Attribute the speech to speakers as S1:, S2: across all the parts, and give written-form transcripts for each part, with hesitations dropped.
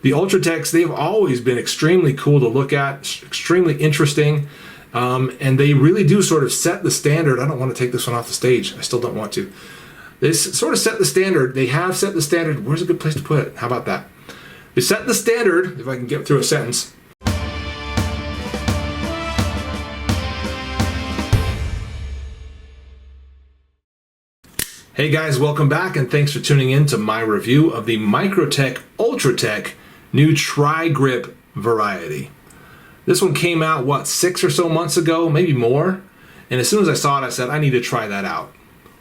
S1: The Ultratechs, they've always been extremely cool to look at, extremely interesting, and they really do sort of set the standard. I don't want to take this one off the stage. I still don't want to. They sort of set the standard. They have set the standard. Where's a good place to put it? How about that? They set the standard, if I can get through a sentence. Hey guys, welcome back and thanks for tuning in to my review of the Microtech Ultratech new Tri-Grip variety. This one came out, what, 6 or so months ago, maybe more? And as soon as I saw it, I said, I need to try that out.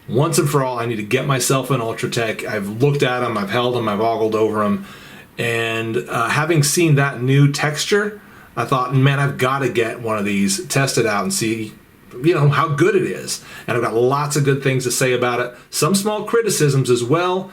S1: Once and for all, I need to get myself an Ultratech. I've looked at them, I've held them, I've ogled over them, and having seen that new texture, I thought, man, I've got to get one of these, test it out and see, you know, how good it is. And I've got lots of good things to say about it, some small criticisms as well.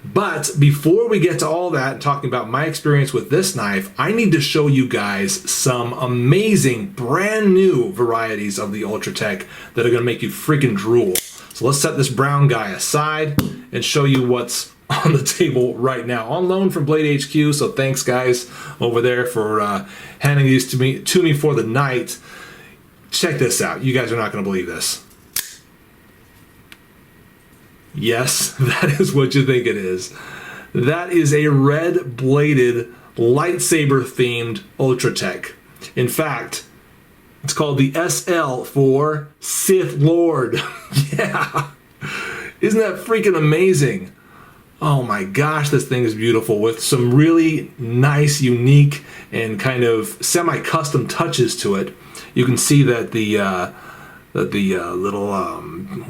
S1: But before we get to all that and talking about my experience with this knife, I need to show you guys some amazing brand new varieties of the Ultratech that are going to make you freaking drool. So let's set this brown guy aside and show you what's on the table right now. On loan from Blade HQ, so thanks guys over there for handing these to me for the night. Check this out. You guys are not going to believe this. Yes, that is what you think it is. That is a red-bladed, lightsaber-themed Ultratech. In fact, it's called the SL for Sith Lord. Yeah. Isn't that freaking amazing? Oh my gosh, this thing is beautiful with some really nice, unique, and kind of semi-custom touches to it. You can see that the little,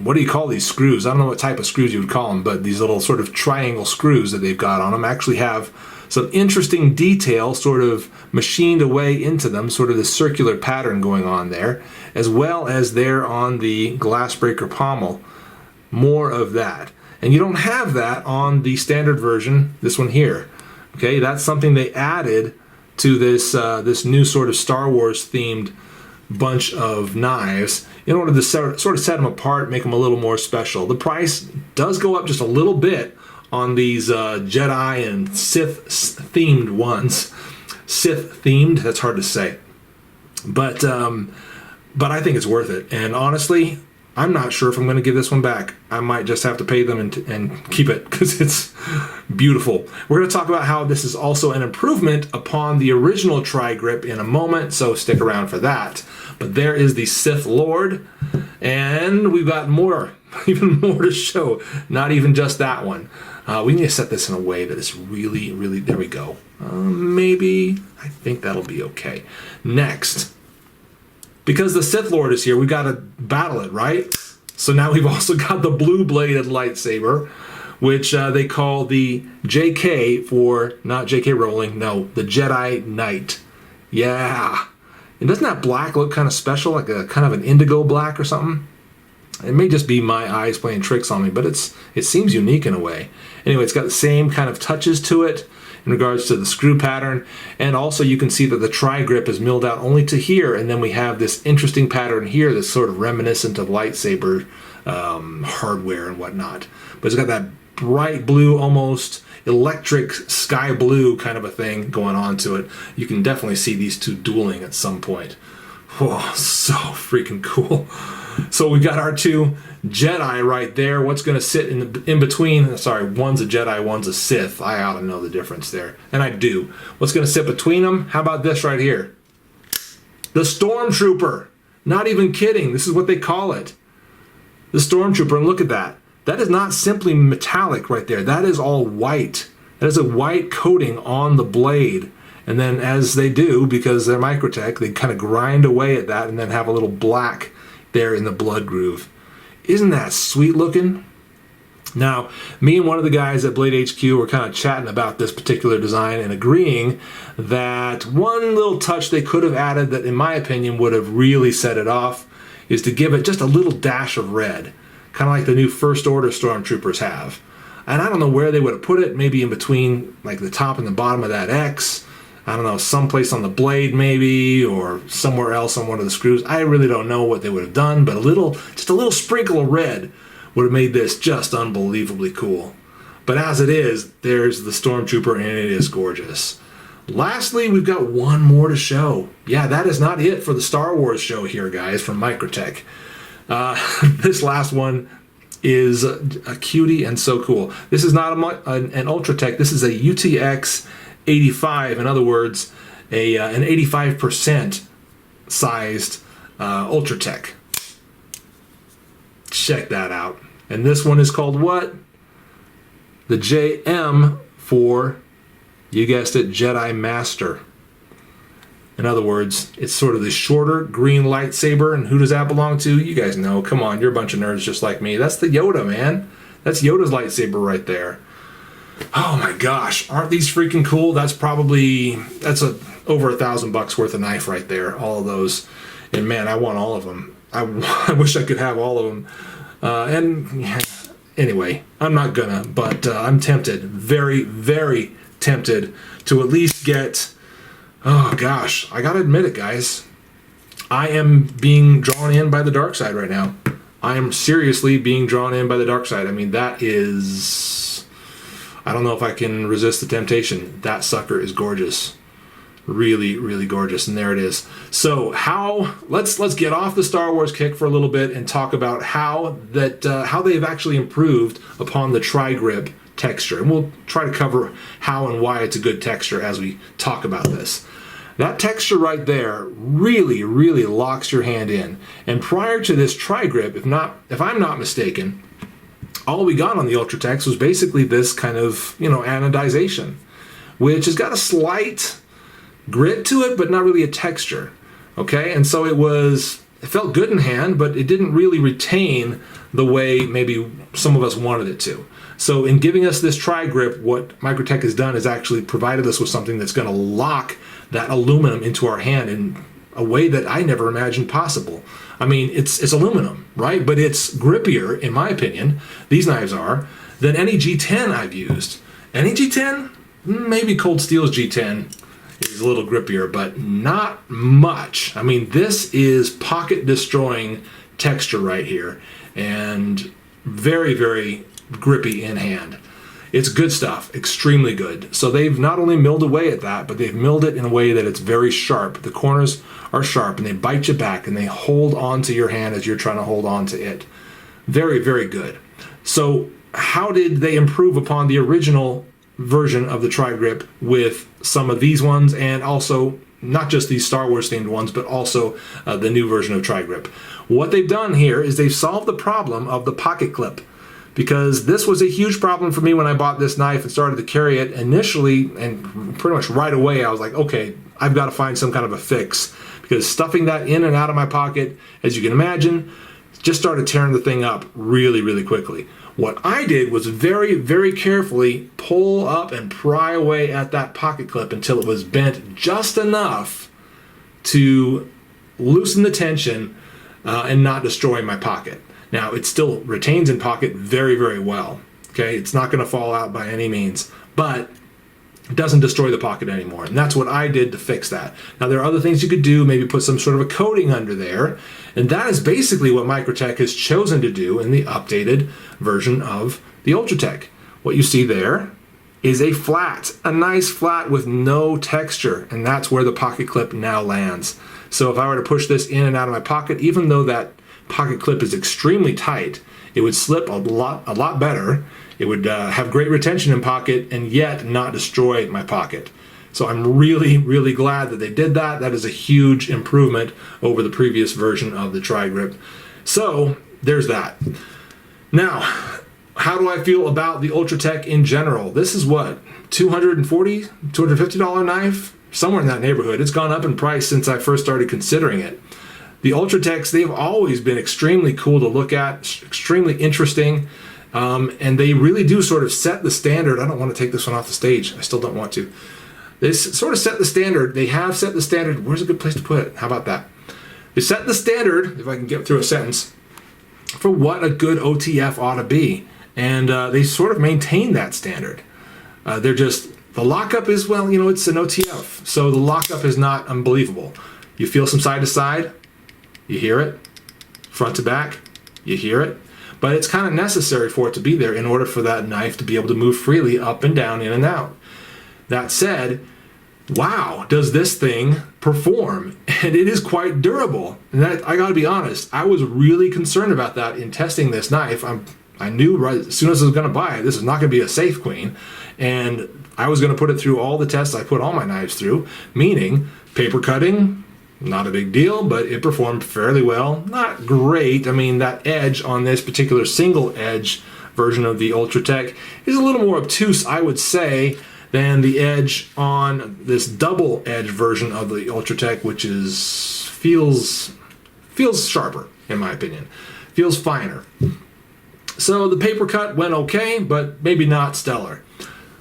S1: what do you call these screws? I don't know what type of screws you would call them, but these little sort of triangle screws that they've got on them actually have some interesting detail sort of machined away into them, sort of the circular pattern going on there, as well as there on the glass breaker pommel. More of that. And you don't have that on the standard version, this one here. Okay, that's something they added to this, this new sort of Star Wars themed bunch of knives in order to sort of set them apart, make them a little more special. The price does go up just a little bit on these Jedi and Sith themed ones. Sith themed, that's hard to say. But I think it's worth it. And honestly, I'm not sure if I'm going to give this one back. I might just have to pay them and keep it because it's beautiful. We're going to talk about how this is also an improvement upon the original Tri-Grip in a moment, so stick around for that. But there is the Sith Lord, and we've got more, even more to show. Not even just that one. We need to set this in a way that is really, really, there we go. Maybe, I think that'll be okay. Next. Because the Sith Lord is here, we've got to battle it, right? So now we've also got the blue-bladed lightsaber, which they call the JK for, not JK Rowling, no, the Jedi Knight. Yeah. And doesn't that black look kind of special, like a kind of an indigo black or something? It may just be my eyes playing tricks on me, but it seems unique in a way. Anyway, it's got the same kind of touches to it in regards to the screw pattern, and also you can see that the Tri-Grip is milled out only to here, and then we have this interesting pattern here that's sort of reminiscent of lightsaber hardware and whatnot. But it's got that bright blue, almost electric sky blue kind of a thing going on to it. You can definitely see these two dueling at some point. Oh, so freaking cool. So we got our two Jedi right there. What's going to sit in between? Sorry, one's a Jedi, one's a Sith. I ought to know the difference there. And I do. What's going to sit between them? How about this right here? The Stormtrooper. Not even kidding. This is what they call it. The Stormtrooper. And look at that. That is not simply metallic right there. That is all white. That is a white coating on the blade. And then as they do, because they're Microtech, they kind of grind away at that and then have a little black there in the blood groove. Isn't that sweet looking? Now, me and one of the guys at Blade HQ were kind of chatting about this particular design and agreeing that one little touch they could have added that, in my opinion, would have really set it off is to give it just a little dash of red, kind of like the new First Order Stormtroopers have. And I don't know where they would have put it, maybe in between like the top and the bottom of that X. I don't know, someplace on the blade maybe, or somewhere else on one of the screws. I really don't know what they would have done, but just a little sprinkle of red would have made this just unbelievably cool. But as it is, there's the Stormtrooper, and it is gorgeous. Lastly, we've got one more to show. Yeah, that is not it for the Star Wars show here, guys, from Microtech. This last one is a cutie and so cool. This is not an Ultratech. This is a UTX 85. In other words, an 85% sized Ultratech. Check that out. And this one is called what? The JM for, you guessed it, Jedi Master. In other words, it's sort of the shorter green lightsaber. And who does that belong to? You guys know. Come on, you're a bunch of nerds just like me. That's the Yoda, man. That's Yoda's lightsaber right there. Oh my gosh, aren't these freaking cool? That's over $1,000 worth of knife right there. All of those. And man, I want all of them. I wish I could have all of them. Anyway, I'm not gonna, but I'm tempted. Very, very tempted to at least get... Oh gosh, I gotta admit it, guys. I am being drawn in by the dark side right now. I am seriously being drawn in by the dark side. I mean, that is... I don't know if I can resist the temptation. That sucker is gorgeous. Really, really gorgeous. And there it is. So let's get off the Star Wars kick for a little bit and talk about how they've actually improved upon the Tri-Grip texture. And we'll try to cover how and why it's a good texture as we talk about this. That texture right there really, really locks your hand in. And prior to this Tri-Grip, if I'm not mistaken, all we got on the Ultratech was basically this kind of, anodization, which has got a slight grit to it, but not really a texture. Okay, and so it felt good in hand, but it didn't really retain the way maybe some of us wanted it to. So in giving us this Tri-Grip, what Microtech has done is actually provided us with something that's going to lock that aluminum into our hand in a way that I never imagined possible. I mean, it's aluminum, right? But it's grippier, in my opinion, these knives are, than any G10 I've used. Any G10? Maybe Cold Steel's G10 is a little grippier, but not much. I mean, this is pocket-destroying texture right here, and very, very grippy in hand. It's good stuff, extremely good. So they've not only milled away at that, but they've milled it in a way that it's very sharp. The corners are sharp, and they bite you back, and they hold on to your hand as you're trying to hold on to it. Very, very good. So how did they improve upon the original version of the Tri-Grip with some of these ones, and also not just these Star Wars themed ones, but also the new version of Tri-Grip? What they've done here is they've solved the problem of the pocket clip, because this was a huge problem for me when I bought this knife and started to carry it initially, and pretty much right away I was like, okay, I've got to find some kind of a fix, because stuffing that in and out of my pocket, as you can imagine, just started tearing the thing up really, really quickly. What I did was very, very carefully pull up and pry away at that pocket clip until it was bent just enough to loosen the tension and not destroy my pocket. Now, it still retains in pocket very, very well. Okay, it's not going to fall out by any means, but it doesn't destroy the pocket anymore. And that's what I did to fix that. Now, there are other things you could do, maybe put some sort of a coating under there. And that is basically what Microtech has chosen to do in the updated version of the Ultratech. What you see there is a nice flat with no texture. And that's where the pocket clip now lands. So if I were to push this in and out of my pocket, even though that pocket clip is extremely tight, it would slip a lot better. It would have great retention in pocket and yet not destroy my pocket. So I'm really, really glad that they did that. That is a huge improvement over the previous version of the Tri-Grip. So there's that. Now, how do I feel about the Ultratech in general? This is what, $240, $250 knife? Somewhere in that neighborhood. It's gone up in price since I first started considering it. The Ultratechs, they've always been extremely cool to look at, extremely interesting, and they really do sort of set the standard. I don't want to take this one off the stage. I still don't want to. They sort of set the standard. They have set the standard. Where's a good place to put it? How about that? They set the standard, if I can get through a sentence, for what a good OTF ought to be. And they sort of maintain that standard. The lockup is, well, it's an OTF. So the lockup is not unbelievable. You feel some side to side. You hear it. Front to back. You hear it. But it's kind of necessary for it to be there in order for that knife to be able to move freely up and down, in and out. That said, wow, does this thing perform? And it is quite durable. And that, I gotta be honest, I was really concerned about that in testing this knife. I knew right as soon as I was gonna buy it, this is not gonna be a safe queen. And I was gonna put it through all the tests I put all my knives through, meaning paper cutting, not a big deal, but it performed fairly well. Not great. I mean, that edge on this particular single edge version of the Ultratech is a little more obtuse, I would say, than the edge on this double edge version of the Ultratech, which feels sharper, in my opinion. Feels finer. So the paper cut went okay, but maybe not stellar.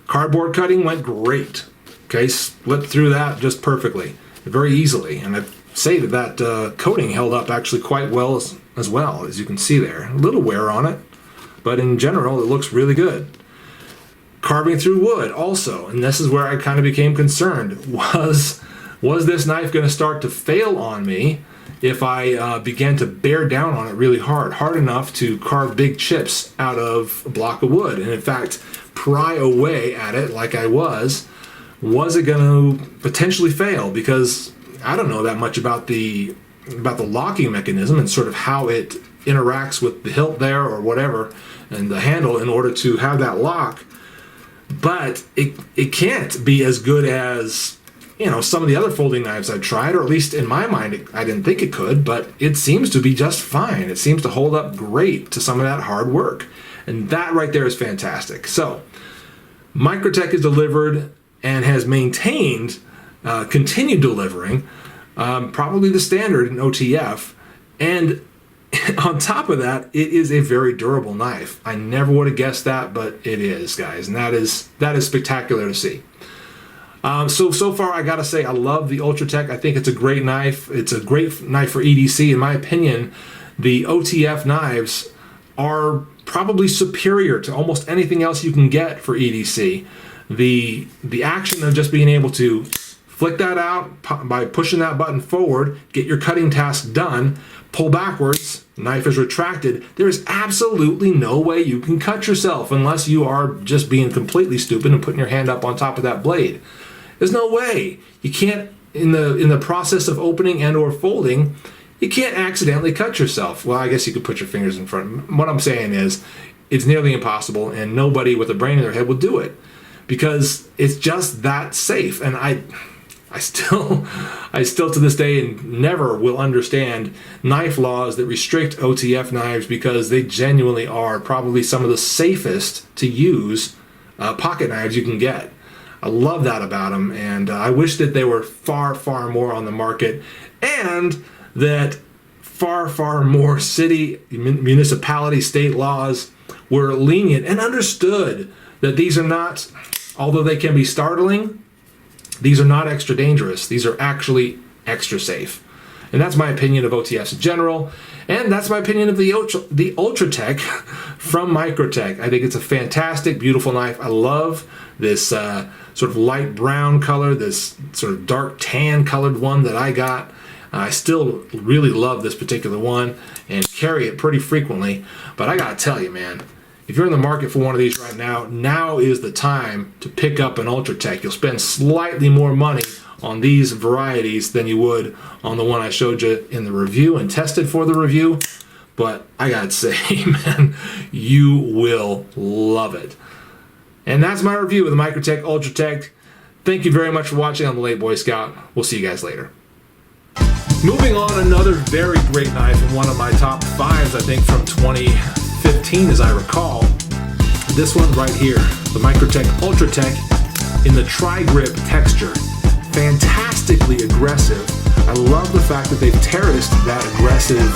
S1: Cardboard cutting went great. Okay, slipped through that just perfectly, very easily. And I'd say that coating held up actually quite well as well, as you can see there. A little wear on it, but in general, it looks really good. Carving through wood also, and this is where I kind of became concerned. Was this knife going to start to fail on me if I began to bear down on it really hard enough to carve big chips out of a block of wood, and in fact pry away at it like I was it going to potentially fail? Because I don't know that much about the locking mechanism and sort of how it interacts with the hilt there or whatever and the handle in order to have that lock. But it can't be as good as, you know, some of the other folding knives I've tried, or at least in my mind, I didn't think it could, but it seems to be just fine. It seems to hold up great to some of that hard work. And that right there is fantastic. So, Microtech is delivered and has maintained, continued delivering, probably the standard in OTF. And on top of that, it is a very durable knife. I never would have guessed that, but it is, guys, and that is spectacular to see. So far, I gotta say, I love the Ultratech. I think it's a great knife. It's a great knife for EDC. In my opinion, the OTF knives are probably superior to almost anything else you can get for EDC. The action of just being able to flick that out by pushing that button forward, get your cutting task done, pull backwards, knife is retracted. There is absolutely no way you can cut yourself unless you are just being completely stupid and putting your hand up on top of that blade. There's no way. You can't, in the process of opening and or folding, you can't accidentally cut yourself. Well, I guess you could put your fingers in front. What I'm saying is, it's nearly impossible, and nobody with a brain in their head will do it because it's just that safe. And I still to this day never will understand knife laws that restrict OTF knives, because they genuinely are probably some of the safest to use pocket knives you can get. I love that about them, and I wish that they were far, far more on the market, and that far, far more city, municipality, state laws were lenient and understood that these are not, although they can be startling, these are not extra dangerous. These are actually extra safe. And that's my opinion of OTFs in general. And that's my opinion of the Ultratech from Microtech. I think it's a fantastic, beautiful knife. I love this sort of light brown color, this sort of dark tan colored one that I got. I still really love this particular one and carry it pretty frequently. But I gotta tell you, man, if you're in the market for one of these right now, now is the time to pick up an Ultratech. You'll spend slightly more money on these varieties than you would on the one I showed you in the review and tested for the review. But I gotta say, man, you will love it. And that's my review of the Microtech Ultratech. Thank you very much for watching. I'm the Late Boy Scout. We'll see you guys later. Moving on, another very great knife and one of my top fives, I think, from 2015, as I recall. This one right here, the Microtech Ultratech in the Tri-Grip texture. Fantastically aggressive. I love the fact that they've terraced that aggressive